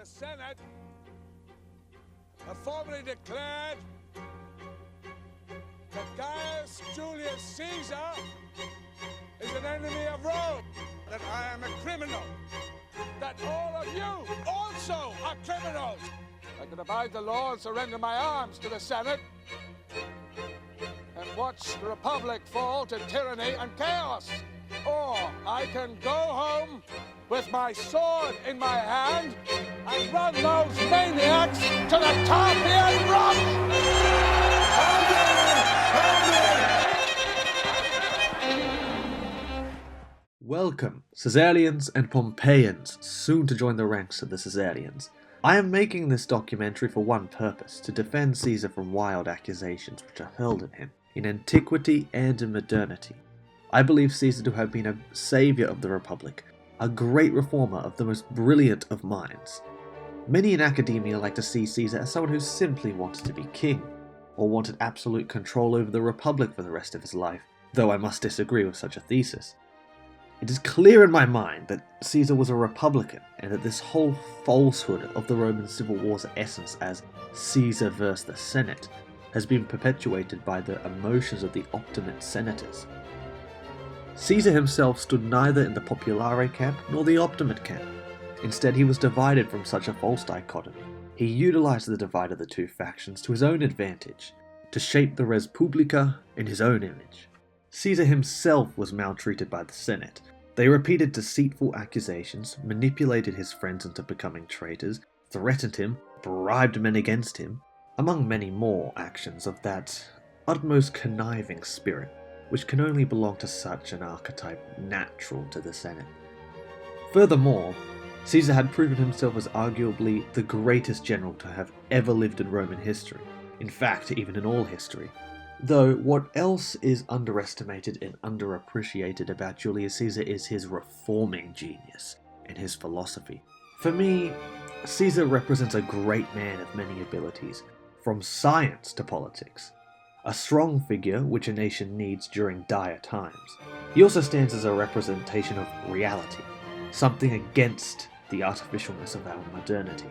Senate have formally declared that Gaius Julius Caesar is an enemy of Rome, that I am a criminal, that all of you also are criminals. I can abide the law and surrender my arms to the Senate and watch the Republic fall to tyranny and chaos. Or I can go home with my sword in my hand and run those maniacs to the Tarpeian Rock! Welcome, Caesarians and Pompeians, soon to join the ranks of the Caesarians. I am making this documentary for one purpose, to defend Caesar from wild accusations which are hurled at him, in antiquity and in modernity. I believe Caesar to have been a saviour of the Republic, a great reformer of the most brilliant of minds. Many in academia like to see Caesar as someone who simply wanted to be king, or wanted absolute control over the Republic for the rest of his life, though I must disagree with such a thesis. It is clear in my mind that Caesar was a Republican, and that this whole falsehood of the Roman Civil War's essence as Caesar versus the Senate has been perpetuated by the emotions of the Optimate senators. Caesar himself stood neither in the Populare camp nor the Optimate camp. Instead, he was divided from such a false dichotomy. He utilized the divide of the two factions to his own advantage, to shape the res publica in his own image. Caesar himself was maltreated by the Senate. They repeated deceitful accusations, manipulated his friends into becoming traitors, threatened him, bribed men against him, among many more actions of that utmost conniving spirit, which can only belong to such an archetype natural to the Senate. Furthermore, Caesar had proven himself as arguably the greatest general to have ever lived in Roman history, in fact even in all history. Though what else is underestimated and underappreciated about Julius Caesar is his reforming genius and his philosophy. For me, Caesar represents a great man of many abilities, from science to politics. A strong figure which a nation needs during dire times. He also stands as a representation of reality, something against the artificialness of our modernity.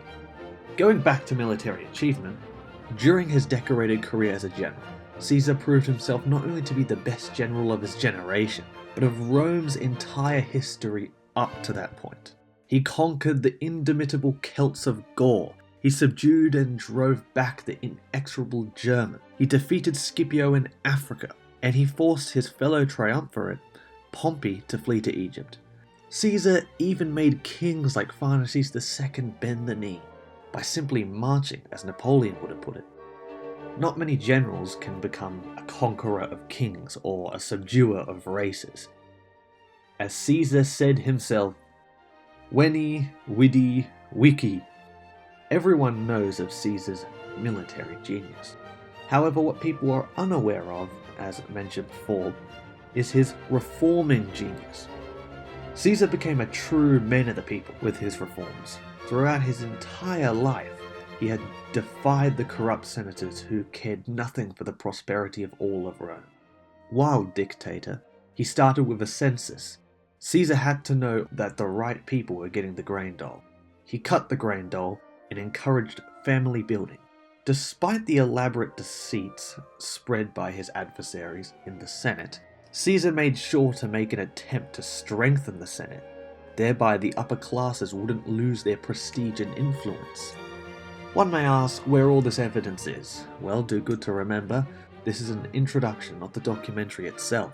Going back to military achievement, during his decorated career as a general, Caesar proved himself not only to be the best general of his generation, but of Rome's entire history up to that point. He conquered the indomitable Celts of Gaul. He subdued and drove back the inexorable German. He defeated Scipio in Africa, and he forced his fellow triumvirate, Pompey, to flee to Egypt. Caesar even made kings like Pharnaces II bend the knee, by simply marching, as Napoleon would have put it. Not many generals can become a conqueror of kings or a subduer of races. As Caesar said himself, Veni, Vidi, Vici. Everyone knows of Caesar's military genius. However, what people are unaware of, as mentioned before, is his reforming genius. Caesar became a true man of the people with his reforms. Throughout his entire life, he had defied the corrupt senators who cared nothing for the prosperity of all of Rome. While dictator, he started with a census. Caesar had to know that the right people were getting the grain dole. He cut the grain dole and encouraged family building. Despite the elaborate deceits spread by his adversaries in the Senate, Caesar made sure to make an attempt to strengthen the Senate. Thereby the upper classes wouldn't lose their prestige and influence. One may ask where all this evidence is. Well, do good to remember, this is an introduction, not the documentary itself.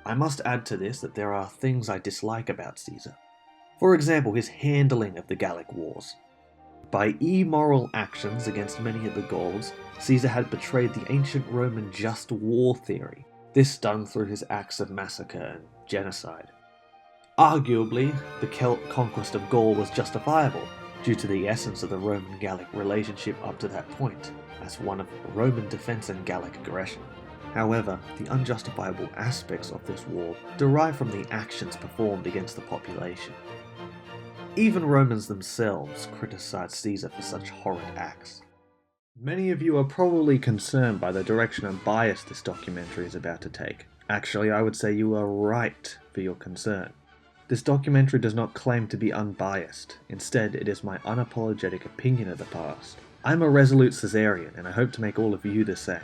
I must add to this that there are things I dislike about Caesar. For example, his handling of the Gallic Wars. By immoral actions against many of the Gauls, Caesar had betrayed the ancient Roman just war theory, this done through his acts of massacre and genocide. Arguably, the Celt conquest of Gaul was justifiable, due to the essence of the Roman-Gallic relationship up to that point, as one of Roman defense and Gallic aggression. However, the unjustifiable aspects of this war derive from the actions performed against the population. Even Romans themselves criticized Caesar for such horrid acts. Many of you are probably concerned by the direction and bias this documentary is about to take. Actually, I would say you are right for your concern. This documentary does not claim to be unbiased. Instead, it is my unapologetic opinion of the past. I'm a resolute Caesarian, and I hope to make all of you the same.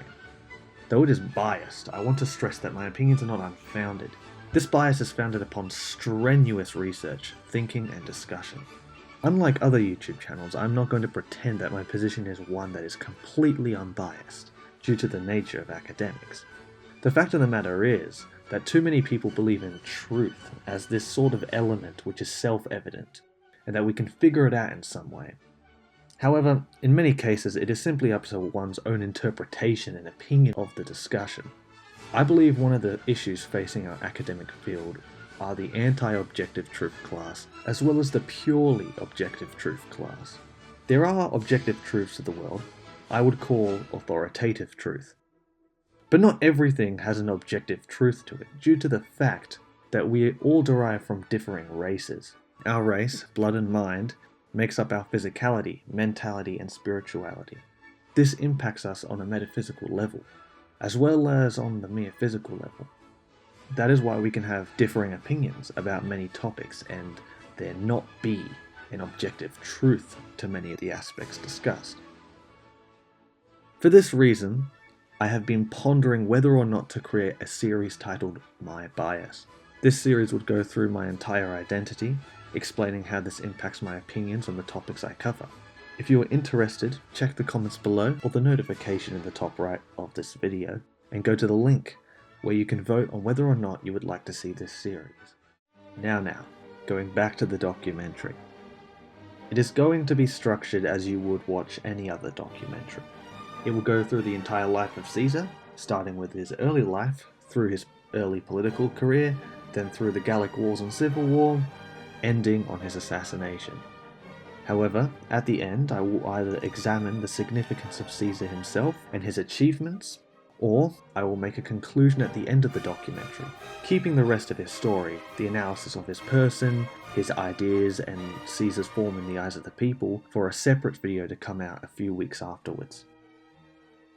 Though it is biased, I want to stress that my opinions are not unfounded. This bias is founded upon strenuous research, thinking, and discussion. Unlike other YouTube channels, I'm not going to pretend that my position is one that is completely unbiased, due to the nature of academics. The fact of the matter is that too many people believe in truth as this sort of element which is self-evident, and that we can figure it out in some way. However, in many cases it is simply up to one's own interpretation and opinion of the discussion. I believe one of the issues facing our academic field are the anti-objective truth class, as well as the purely objective truth class. There are objective truths of the world, I would call authoritative truth. But not everything has an objective truth to it, due to the fact that we all derive from differing races. Our race, blood and mind, makes up our physicality, mentality, and spirituality. This impacts us on a metaphysical level, as well as on the mere physical level. That is why we can have differing opinions about many topics and there not be an objective truth to many of the aspects discussed. For this reason, I have been pondering whether or not to create a series titled My Bias. This series would go through my entire identity, explaining how this impacts my opinions on the topics I cover. If you are interested, check the comments below or the notification in the top right of this video, and go to the link where you can vote on whether or not you would like to see this series. Now, going back to the documentary. It is going to be structured as you would watch any other documentary. It will go through the entire life of Caesar, starting with his early life, through his early political career, then through the Gallic Wars and Civil War, ending on his assassination. However, at the end I will either examine the significance of Caesar himself and his achievements, or I will make a conclusion at the end of the documentary, keeping the rest of his story, the analysis of his person, his ideas, and Caesar's form in the eyes of the people, for a separate video to come out a few weeks afterwards.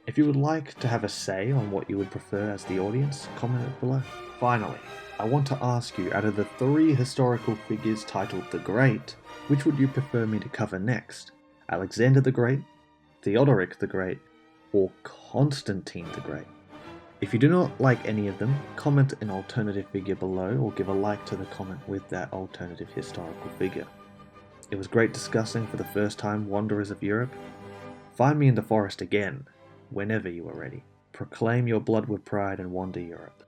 If you would like to have a say on what you would prefer as the audience, comment it below. Finally, I want to ask you, out of the 3 historical figures titled The Great, which would you prefer me to cover next? Alexander the Great, Theodoric the Great, or Constantine the Great? If you do not like any of them, comment an alternative figure below or give a like to the comment with that alternative historical figure. It was great discussing for the first time Wanderers of Europe. Find me in the forest again, whenever you are ready. Proclaim your blood with pride and wander Europe.